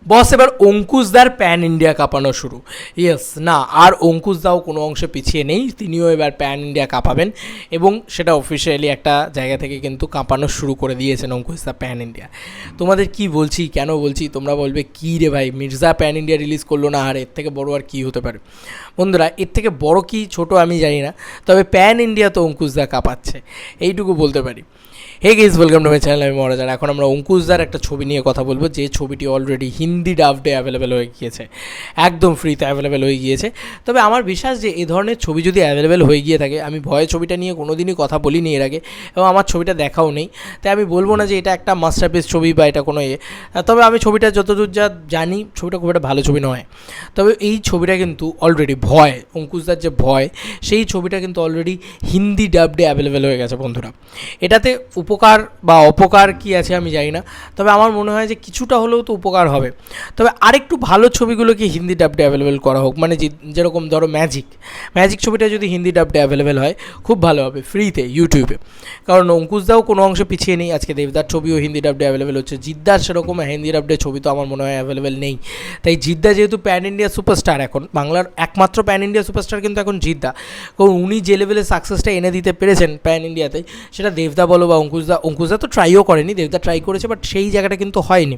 বস এবার অঙ্কুশদার pan India কাঁপানো শুরু। ইয়েস, না আর অঙ্কুশদাও কোনো অংশে পিছিয়ে নেই, তিনিও এবার প্যান ইন্ডিয়া কাঁপাবেন এবং সেটা অফিসিয়ালি একটা জায়গা থেকে কিন্তু কাঁপানো শুরু করে দিয়েছেন অঙ্কুশদা প্যান ইন্ডিয়া। তোমাদের কি বলছি, কেন বলছি, তোমরা বলবে কী রে ভাই, মির্জা প্যান ইন্ডিয়া রিলিজ করলো না, আর এর থেকে বড় আর কী হতে পারে? বন্ধুরা, এর থেকে বড় কি ছোট আমি জানি না, তবে প্যান ইন্ডিয়া তো অঙ্কুশদা কাঁপাচ্ছে, এইটুকু বলতে পারি। Hey guys, welcome to my channel, আমি মহারাজার। এখন আমরা অঙ্কুশদার একটা ছবি নিয়ে কথা বলবো, যে ছবিটি অলরেডি হিন্দি ডাবডে অ্যাভেলেবেল হয়ে গিয়েছে, একদম ফ্রিতে অ্যাভেলেবেল হয়ে গিয়েছে। তবে আমার বিশ্বাস যে এই ধরনের ছবি যদি অ্যাভেলেবেল হয়ে গিয়ে থাকে, আমি ভয়ে ছবিটা নিয়ে কোনো দিনই কথা বলিনি এর আগে, এবং আমার ছবিটা দেখাও নেই, তাই আমি বলবো না যে এটা একটা মাস্টারপিস ছবি বা এটা কোনো তবে আমি ছবিটা যতদূর যা জানি, ছবিটা খুব একটা ভালো ছবি নয়। তবে এই ছবিটা কিন্তু অলরেডি ভয়, অঙ্কুশদার যে ভয়, সেই ছবিটা কিন্তু অলরেডি হিন্দি ডাবডে অ্যাভেলেবেল হয়ে গেছে বন্ধুরা। এটাতে উপকার বা অপকার কি আছে আমি জানি না, তবে আমার মনে হয় যে কিছুটা হলেও তো উপকার হবে। তবে আরেকটু ভালো ছবিগুলোকে হিন্দি ডাবডে অ্যাভেলেবেল করা হোক, মানে যেরকম ধরো ম্যাজিক ছবিটা যদি হিন্দি ডাবডে অ্যাভেলেবেল হয় খুব ভালো হবে, ফ্রিতে ইউটিউবে। কারণ অঙ্কুশদাও কোনো অংশে পিছিয়ে নেই, আজকে দেবদার ছবিও হিন্দি ডাবডে অ্যাভেলেবেল হচ্ছে, জিদ্দার সেরকম হিন্দি ডাবডে ছবি তো আমার মনে হয় অ্যাভেলেবেল নেই। তাই জিদ্দা যেহেতু প্যান ইন্ডিয়া সুপারস্টার, এখন বাংলার একমাত্র প্যান ইন্ডিয়া সুপারস্টার কিন্তু এখন জিদ্দা, কারণ উনি যে লেভেলে সাকসেসটা এনে দিতে পেরেছেন প্যান ইন্ডিয়াতে, সেটা দেবদা বলো বা অঙ্কুশদা তো ট্রাইও করেনি, দেবদা ট্রাই করেছে, বাট সেই জায়গাটা কিন্তু হয়নি।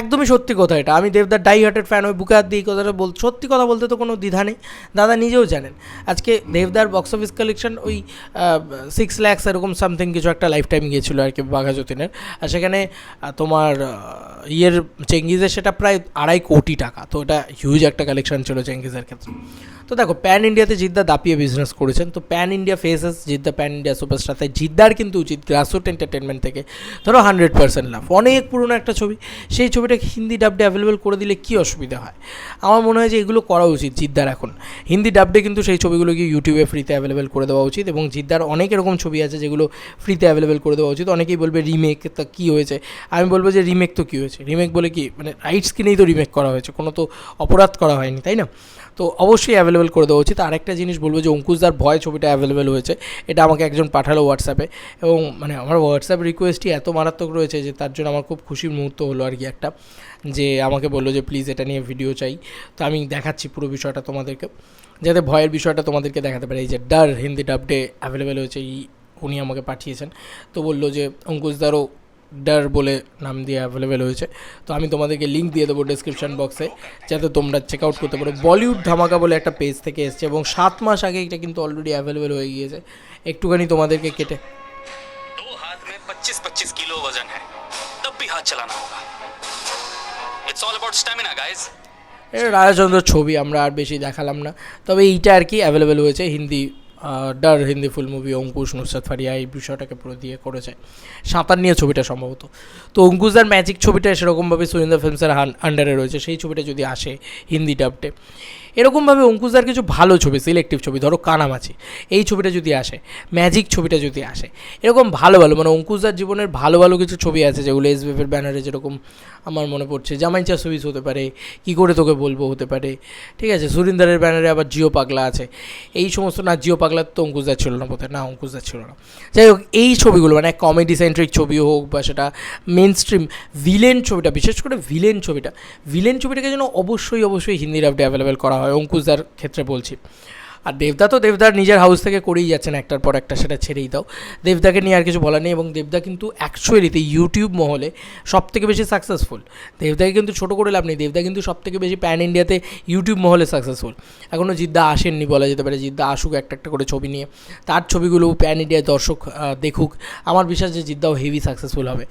একদমই সত্যি কথা এটা, আমি দেবদার ডাই হার্টেড ফ্যান, ওই বুকে হাত দিয়ে এই কথাটা সত্যি কথা বলতে তো কোনো দ্বিধা নেই, দাদা নিজেও জানেন। আজকে দেবদার বক্স অফিস কালেকশন ওই 6 লাখ এরকম সামথিং কিছু একটা লাইফ টাইম গিয়েছিলো আর কি বাঘা যতীনের, আর সেখানে তোমার চেঙ্গিজের সেটা প্রায় 2.5 কোটি টাকা, তো এটা হিউজ একটা কালেকশন ছিল চেঙ্গিজের ক্ষেত্রে। তো দেখো, প্যান ইন্ডিয়াতে জিদ্দা দাপিয়ে বিজনেস করেছেন, তো pan India faces Jeddah pan India superstar, তাই জিদ্দার কিন্তু উচিত গ্রাসরুট এন্টারটেনমেন্ট থেকে ধরো 100% লাভ, অনেক পুরনো একটা ছবি, সেই ছবিটাকে হিন্দি ডাবডে অ্যাভেলেবেল করে দিলে কী অসুবিধা হয়? আমার মনে হয় যে এগুলো করা উচিত জিদ্দার। এখন হিন্দি ডাবডে কিন্তু সেই ছবিগুলোকে ইউটিউবে ফ্রিতে অ্যাভেলেবেল করে দেওয়া উচিত, এবং জিদ্দার অনেক এরকম ছবি আছে যেগুলো ফ্রিতে অ্যাভেলেবেল করে দেওয়া উচিত। অনেকেই বলবে রিমেক, তা কী হয়েছে? আমি বলবো যে রিমেক তো কী হয়েছে, রিমেক বলে কি, মানে রাইটস কিনেই তো রিমেক করা হয়েছে, কোনো তো অপরাধ করা হয়নি, তাই না? তো অবশ্যই অ্যাভেলেবেল করে দেওয়া উচিত। আরেকটা জিনিস বলবো যে অঙ্কুশদার ভয় ছবিটা অ্যাভেলেবেল হয়েছে, এটা আমাকে একজন পাঠালো হোয়াটসঅ্যাপে, এবং মানে আমার হোয়াটসঅ্যাপ রিকোয়েস্টই এত মারাত্মক রয়েছে যে তার জন্য আমার খুব খুশির মুহূর্ত হলো আর কি একটা, যে আমাকে বললো যে প্লিজ এটা নিয়ে ভিডিও চাই। তো আমি দেখাচ্ছি পুরো বিষয়টা তোমাদেরকে, যাতে ভয়ের বিষয়টা তোমাদেরকে দেখাতে পারে। এই যে ডার হিন্দি ডাবডে অ্যাভেলেবেল হয়েছে, উনি আমাকে পাঠিয়েছেন, তো বললো যে অঙ্কুশদারও ডার বলে নাম দিয়ে অ্যাভেলেবেল হয়েছে। তো আমি তোমাদেরকে লিঙ্ক দিয়ে দেবো ডিসক্রিপশন বক্সে, যাতে তোমরা চেক আউট করতে পারো। বলিউড ধামাকা বলে একটা পেজ থেকে এসছে, এবং 7 মাস আগে এটা কিন্তু অলরেডি অ্যাভেলেবেল হয়ে গিয়েছে। একটুখানি তোমাদেরকে কেটে 2 हाथ में 25-25 किलो वजन है, तब भी हाथ चलाना होगा। It's all about stamina guys. Rajachandra ছবি আমরা আর বেশি দেখালাম না, তবে এইটা আর কি অ্যাভেলেবেল হয়েছে Hindi der Hindi full movie, Ankush Nusrat Faria এই বিষয়টাকে পুরো দিয়ে করেছে, সাঁতার নিয়ে ছবিটা সম্ভবত। তো অঙ্কুশদার ম্যাজিক ছবিটা সেরকমভাবে সুরিন্দর ফিল্মসের আন্ডারে রয়েছে, সেই ছবিটা যদি আসে হিন্দি ডাবটে, এরকমভাবে অঙ্কুশদার কিছু ভালো ছবি, সিলেক্টিভ ছবি, ধরো কানামাছি, এই ছবিটা যদি আসে, ম্যাজিক ছবিটা যদি আসে, এরকম ভালো ভালো মানে অঙ্কুশদার জীবনের ভালো ভালো কিছু ছবি আছে যেগুলো এসবিএফের ব্যানারে, যেরকম আমার মনে পড়ছে জামাই চাষবিস হতে পারে, কী করে তোকে বলবো হতে পারে, ঠিক আছে, সুরিন্দারের ব্যানারে আবার জিও পাগলা আছে, এই সমস্ত, না জিও পাগলার তো অঙ্কুশদার ছিল না বোধহয়, না অঙ্কুশদার ছিল না, যাই হোক এই ছবিগুলো মানে কমেডি সেন্ট্রিক ছবি হোক বা সেটা মেন স্ট্রিম ভিলেন ছবিটা, বিশেষ করে ভিলেন ছবিটাকে যেন অবশ্যই হিন্দি ডাবডে অ্যাভেলেবেল করা হয়, অঙ্কুশদার ক্ষেত্রে বলছি। আর দেবদা তো দেবদার নিজের হাউস থেকে করেই যাচ্ছেন একটার পর একটা, সেটা ছেড়েই দাও, দেবদাকে নিয়ে আর কিছু বলার নেই। এবং দেবদা কিন্তু অ্যাকচুয়ালিতে ইউটিউব মহলে সবথেকে বেশি সাকসেসফুল, দেবদাকে কিন্তু ছোটো করে লাভ নেই, দেবদা কিন্তু সবথেকে বেশি প্যান ইন্ডিয়াতে ইউটিউব মহলে সাকসেসফুল। এখনও জিদ্দা আসেননি বলা যেতে পারে, জিদ্দা আসুক একটা করে ছবি নিয়ে, তার ছবিগুলো প্যান ইন্ডিয়ায় দর্শক দেখুক, আমার বিশ্বাস যে জিদ্দাও হেভি সাকসেসফুল হবে।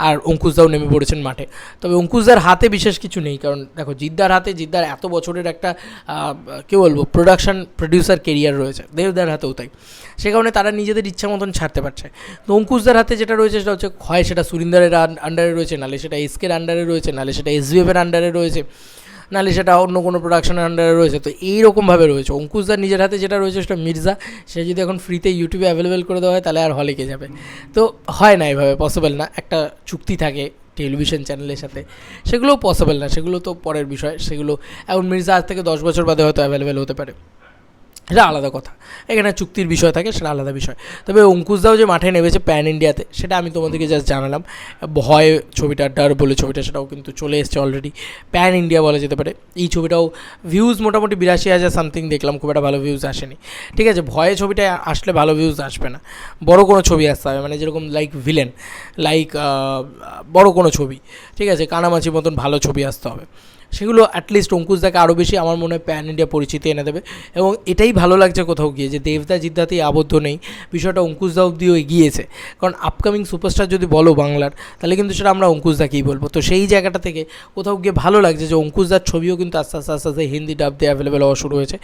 আর অঙ্কুশদাও নেমে পড়েছেন মাঠে, তবে অঙ্কুশদার হাতে বিশেষ কিছু নেই, কারণ দেখো জিদ্দার হাতে, জিদ্দার এত বছরের একটা কী বলবো প্রডিউসার কেরিয়ার রয়েছে, দেবদার হাতেও তাই, সে কারণে তারা নিজেদের ইচ্ছা মতন ছাড়তে পারছে। তো অঙ্কুশদার হাতে যেটা রয়েছে সেটা হচ্ছে, হয় সেটা সুরিন্দারের আন্ডারে রয়েছে, নাহলে সেটা এসকের আন্ডারে রয়েছে, নাহলে সেটা এসবিএফের আন্ডারে রয়েছে, নাহলে সেটা অন্য কোনো প্রোডাকশনের আন্ডারে রয়েছে। তো এইরকমভাবে রয়েছে অঙ্কুশদার নিজের হাতে যেটা রয়েছে সেটা মির্জা, সে যদি এখন ফ্রিতে ইউটিউবে অ্যাভেলেবেল করে দেওয়া হয় তাহলে আর হলে কে যাবে? তো হয় না, এভাবে পসিবল না, একটা চুক্তি থাকে টেলিভিশন চ্যানেলের সাথে, সেগুলোও পসিবল না, সেগুলো তো পরের বিষয়, সেগুলো এখন মির্জা আজ থেকে 10 বছর বাদে হয়তো অ্যাভেলেবেল হতে পারে। এটা আলাদা কথা, এখানে চুক্তির বিষয় থাকে, সেটা আলাদা বিষয়। তবে অঙ্কুশদাও যে মাঠে নেমেছে প্যান ইন্ডিয়াতে, সেটা আমি তোমাদেরকে জাস্ট জানালাম। ভয় ছবিটা, ডার বলে ছবিটা, সেটাও কিন্তু চলে এসছে অলরেডি, প্যান ইন্ডিয়া বলা যেতে পারে। এই ছবিটাও ভিউজ মোটামুটি 82,000 সামথিং দেখলাম, খুব একটা ভালো ভিউজ আসেনি। ঠিক আছে, ভয়ে ছবিটা আসলে ভালো ভিউজ আসবে না, বড় কোনো ছবি আসতে হবে, মানে যেরকম লাইক ভিলেন, লাইক বড় কোনো ছবি, ঠিক আছে, কানামাছির মতন ভালো ছবি আসতে হবে। সেগুলো অ্যাটলিস্ট অঙ্কুশদাকে আরও বেশি আমার মনে হয় প্যান ইন্ডিয়া পরিচিতি এনে দেবে। এবং এটাই ভালো লাগছে কোথাও গিয়ে যে দেবদা জিদ্দাতেই আবদ্ধ নেই, বিষয়টা অঙ্কুশদা অব্দিও এগিয়েছে। কারণ আপকামিং সুপারস্টার যদি বলো বাংলার, তাহলে কিন্তু সেটা আমরা অঙ্কুশদাকেই বলবো। তো সেই জায়গাটা থেকে কোথাও গিয়ে ভালো লাগছে যে অঙ্কুশদার ছবিও কিন্তু আস্তে আস্তে আস্তে আস্তে হিন্দি ডাব দিয়ে অ্যাভেলেবেল হওয়া শুরু হয়েছে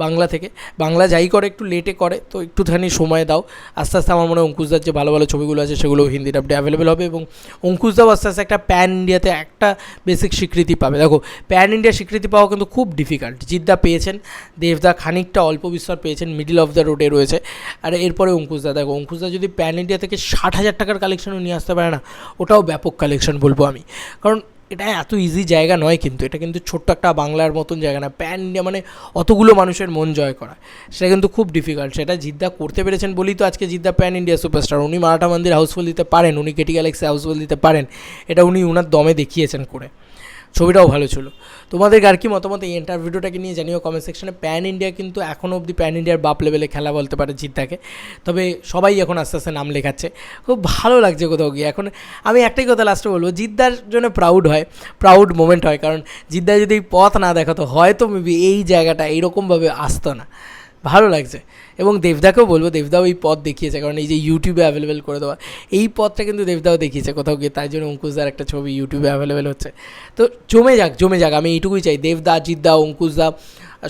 বাংলা থেকে। বাংলা যাই করে একটু লেটে করে, তো একটুখানি সময় দাও, আস্তে আস্তে আমার মনে হয় অঙ্কুশদার যে ভালো ভালো ছবিগুলো আছে সেগুলো হিন্দি ডাব দিয়ে অ্যাভেলেবেল হবে, এবং অঙ্কুশদাও আস্তে আস্তে একটা প্যান ইন্ডিয়াতে একটা বেসিক স্বীকৃতি পাবে। দেখো, প্যান ইন্ডিয়া স্বীকৃতি পাওয়া কিন্তু খুব ডিফিকাল্ট। জিদ্দা পেয়েছেন, দেবদা খানিকটা অল্প বিস্তর পেয়েছেন, মিডল অফ দ্য রোডে রয়েছে। আর এরপরে অঙ্কুশদা, দেখো অঙ্কুশদা যদি প্যান ইন্ডিয়া থেকে 60,000 টাকার কালেকশনও নিয়ে আসতে পারে না, ওটাও ব্যাপক কালেকশন বলবো আমি। কারণ এটা এত ইজি জায়গা নয়, কিন্তু এটা কিন্তু ছোট্ট একটা বাংলার মতন জায়গা না। প্যান ইন্ডিয়া মানে অতগুলো মানুষের মন জয় করা, সেটা কিন্তু খুব ডিফিকাল্ট। সেটা জিদ্দা করতে পেরেছেন বলেই তো আজকে জিদ্দা প্যান ইন্ডিয়া সুপারস্টার। উনি মারাঠা মন্দির হাউসফুল দিতে পারেন, উনি কেটি গ্যালাক্সি হাউসফুল দিতে পারেন, এটা উনি উনার দমে দেখিয়েছেন করে। ছবিটাও ভালো ছিল। তোমাদের আর কি মতামত এই এন্টার ভিডিওটাকে নিয়ে জানিও কমেন্ট সেকশনে। প্যান ইন্ডিয়া কিন্তু এখনও অবধি প্যান ইন্ডিয়ার বাপ লেভেলে খেলা বলতে পারে জিদ্দাকে, তবে সবাই এখন আস্তে আস্তে নাম লেখাচ্ছে, খুব ভালো লাগছে কোথাও গিয়ে। এখন আমি একটাই কথা লাস্টে বলবো, জিদ্দার জন্য প্রাউড হয়, প্রাউড মোমেন্ট হয়, কারণ জিদ্দা যদি এই পথ না দেখাতো হয়তো মেবি এই জায়গাটা এইরকমভাবে আসতো না। ভালো লাগছে। এবং দেবদাকেও বলবো, দেবদাও এই পথ দেখিয়েছে, কারণ এই যে ইউটিউবে অ্যাভেলেবেল করে দেওয়া, এই পথটা কিন্তু দেবদাও দেখিয়েছে কোথাও গিয়ে, তাই জন্য অঙ্কুশদার একটা ছবি ইউটিউবে অ্যাভেলেবেল হচ্ছে। তো জমে যাক, আমি এইটুকুই চাই, দেবদা, জিদ্দা, অঙ্কুশদা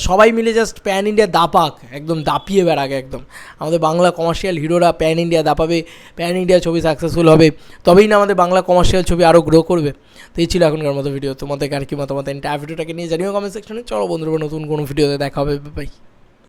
সবাই মিলে জাস্ট প্যান ইন্ডিয়া দাপাক, একদম দাপিয়ে বেড়াক একদম। আমাদের বাংলা কমার্শিয়াল হিরোরা প্যান ইন্ডিয়া দাপাবে, প্যান ইন্ডিয়া ছবি সাকসেসফুল হবে, তবেই না আমাদের বাংলা কমার্শিয়াল ছবি আরও গ্রো করবে। তো এই ছিল এখনকার মতো ভিডিও। তোমাদের আর কি মতামত ভিডিওটাকে নিয়ে জানিও কমেন্ট সেকশনে। চলো বন্ধুরা, নতুন কোনো ভিডিওতে দেখা হবে, বাই।